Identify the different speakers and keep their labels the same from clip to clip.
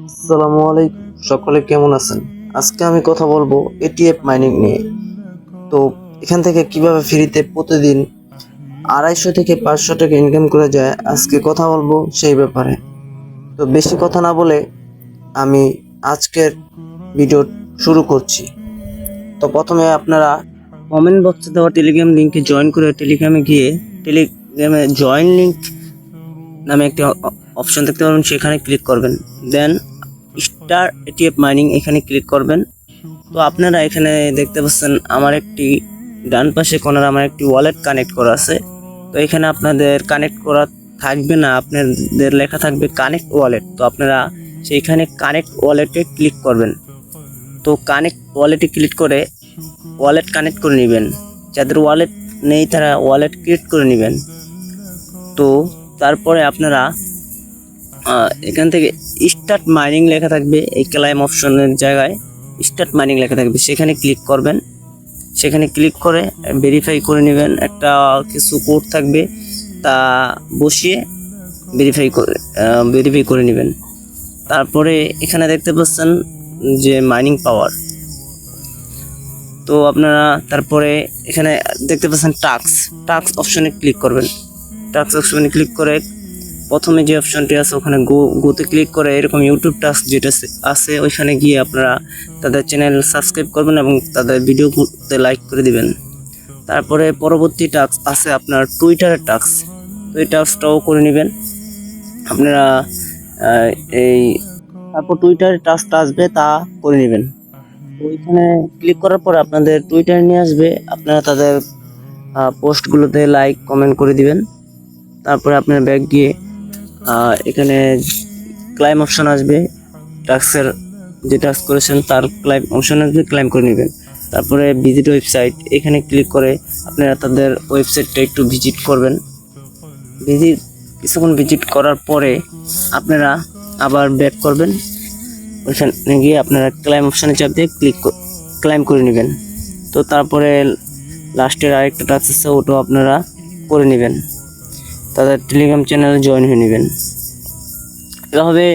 Speaker 1: আসসালামু আলাইকুম, সকলে কেমন আছেন? আজকে আমি কথা বলবো এটিএফ মাইনিং নিয়ে। তো এখান থেকে কিভাবে ফ্রিতে প্রতিদিন 250 থেকে 500 টাকা ইনকাম করা যায়, আজকে কথা বলবো সেই ব্যাপারে। তো বেশি কথা না বলে আমি আজকের ভিডিও শুরু করছি। তো প্রথমে আপনারা কমেন্ট বক্সে দেওয়া টেলিগ্রাম লিঙ্কে জয়েন করে টেলিগ্রামে গিয়ে টেলিগ্রামে জয়েন লিঙ্ক নামে একটি অপশন দেখতে পাবেন, সেখানে ক্লিক করবেন। দেন স্টার এটিএফ মাইনিং এখানে ক্লিক করবেন। তো আপনারা এখানে দেখতে পাচ্ছেন আমার একটি ডান পাশে কোণার আমার একটি ওয়ালেট কানেক্ট করা আছে। তো এখানে আপনাদের কানেক্ট করা থাকবে না, আপনাদের লেখা থাকবে কানেক্ট ওয়ালেট। তো আপনারা সেইখানে কানেক্ট ওয়ালেটে ক্লিক করবেন। তো কানেক্ট ওয়ালেটে ক্লিক করে ওয়ালেট কানেক্ট করে নেবেন। যাদের ওয়ালেট নেই তারা ওয়ালেট ক্রিয়েট করে নেবেন। তো তারপরে আপনারা এখান থেকে স্টার্ট মাইনিং লেখা থাকবে, এই ক্লাইম অপশনের জায়গায় স্টার্ট মাইনিং লেখা থাকবে, সেখানে ক্লিক করবেন। সেখানে ক্লিক করে ভেরিফাই করে নেবেন, একটা কিছু কোড থাকবে তা বসিয়ে ভেরিফাই করে নেবেন। তারপরে এখানে দেখতে পাচ্ছেন যে মাইনিং পাওয়ার। তো আপনারা তারপরে এখানে দেখতে পাচ্ছেন টাস্ক অপশনে ক্লিক করবেন। টাস্ক অপশনে ক্লিক করে প্রথমে যে অপশনটি আছে ওখানে গোতে ক্লিক করে এরকম ইউটিউব টাস্ক যেটা আছে ওইখানে গিয়ে আপনারা তাদের চ্যানেল সাবস্ক্রাইব করবেন এবং তাদের ভিডিওতে লাইক করে দিবেন। তারপরে পরবর্তী টাস্ক আছে আপনার টুইটারের টাস্ক। তো এই টাস্কটাও করে নেবেন আপনারা। এই তারপর টুইটারের টাস্কটা আসবে, তা করে নেবেন। তো ওইখানে ক্লিক করার পরে আপনাদের টুইটারে নিয়ে আসবে, আপনারা তাদের পোস্টগুলোতে লাইক কমেন্ট করে দিবেন। তারপরে আপনার ব্যাক গিয়ে এখানে ক্লাইম অপশন আসবে, টাস্কের যে টাস্ক করেছেন তার ক্লাইম অপশন আসবে, ক্লাইম করে নেবেন। তারপরে ভিজিট ওয়েবসাইট, এখানে ক্লিক করে আপনারা তাদের ওয়েবসাইটটা একটু ভিজিট করবেন। কিছুক্ষণ ভিজিট করার পরে আপনারা আবার ব্যাক করবেন। ওইখানে গিয়ে আপনারা ক্লাইম অপশানে চাপ দিয়ে ক্লাইম করে নেবেন। তো তারপরে লাস্টের আরেকটা টাস্ক আছে, ওটাও আপনারা করে নেবেন, তাদের টেলিগ্রাম চ্যানেলে জয়েন হয়ে নেবেন। এভাবে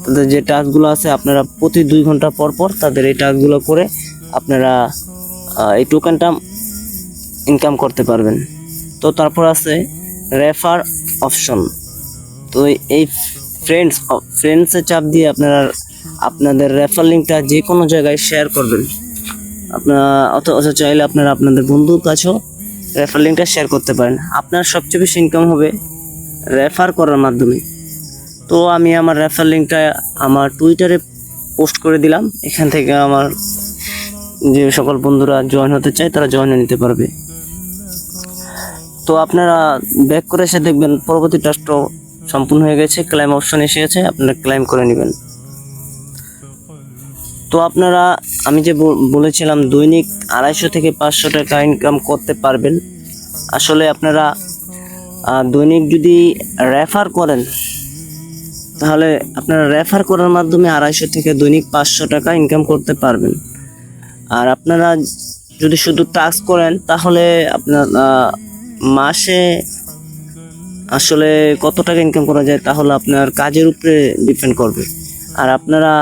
Speaker 1: তাদের যে টাস্কগুলো আছে আপনারা প্রতি 2 ঘন্টা পর পর তাদের এই টাস্কগুলো করে আপনারা এই টোকেনটা ইনকাম করতে পারবেন। তো তারপর আছে রেফার অপশন। তো এই ফ্রেন্ডসে চাপ দিয়ে আপনারা আপনাদের রেফার লিঙ্কটা যে কোনো জায়গায় শেয়ার করবেন। আপনারা অথচ চাইলে আপনারা আপনাদের বন্ধুর কাছেও রেফার লিঙ্কটা শেয়ার করতে পারেন। আপনার সবচেয়ে বেশি ইনকাম হবে রেফার করার মাধ্যমে। তো আমি আমার রেফার লিঙ্কটা আমার টুইটারে পোস্ট করে দিলাম, এখান থেকে আমার যে সকল বন্ধুরা জয়েন হতে চায় তারা জয়েন নিতে পারবে। তো আপনারা ব্যাক করে এসে দেখবেন পরবর্তী টাস্কটাও সম্পূর্ণ হয়ে গেছে, ক্লাইম অপশন এসে গেছে, আপনারা ক্লাইম করে নেবেন। তো আপনারা আমি যে বলেছিলাম দৈনিক 250 থেকে 500 টাকা ইনকাম করতে পারবেন। আসলে আপনারা দৈনিক যদি রেফার করেন তাহলে আপনারা রেফার করার মাধ্যমে 250 থেকে দৈনিক 500 টাকা ইনকাম করতে পারবেন। আর আপনারা যদি শুধু টাস্ক করেন তাহলে আপনার মাসে আসলে কত টাকা ইনকাম করা যায় তাহলে আপনার কাজের উপরে ডিপেন্ড করবে। আর আপনারা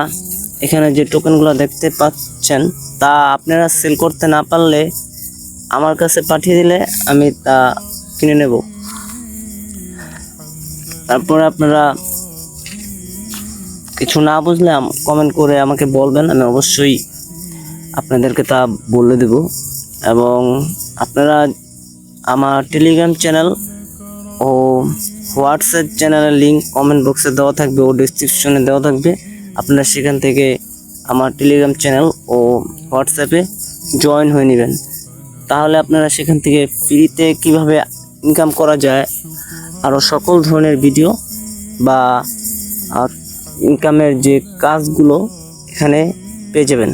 Speaker 1: এখানে যে টোকেনগুলো দেখতে পাচ্ছেন তা আপনারা সেল করতে না পারলে আমার কাছে পাঠিয়ে দিলে আমি তা কিনে নেব। তারপরে আপনারা কিছু না বুঝলে কমেন্ট করে আমাকে বলবেন, আমি অবশ্যই আপনাদেরকে তা বলে দেব। এবং আপনারা আমার টেলিগ্রাম চ্যানেল ও হোয়াটসঅ্যাপ চ্যানেলের লিঙ্ক কমেন্ট বক্সে দেওয়া থাকবে ও ডেসক্রিপশনে দেওয়া থাকবে। আপনারা সেখান থেকে আমার টেলিগ্রাম চ্যানেল ও হোয়াটসঅ্যাপে জয়েন হয়ে নেবেন। তাহলে আপনারা সেখান থেকে ফ্রিতে কিভাবে ইনকাম করা যায় আরও সকল ধরনের ভিডিও বা ইনকামের যে কাজগুলো এখানে পেয়ে যাবেন।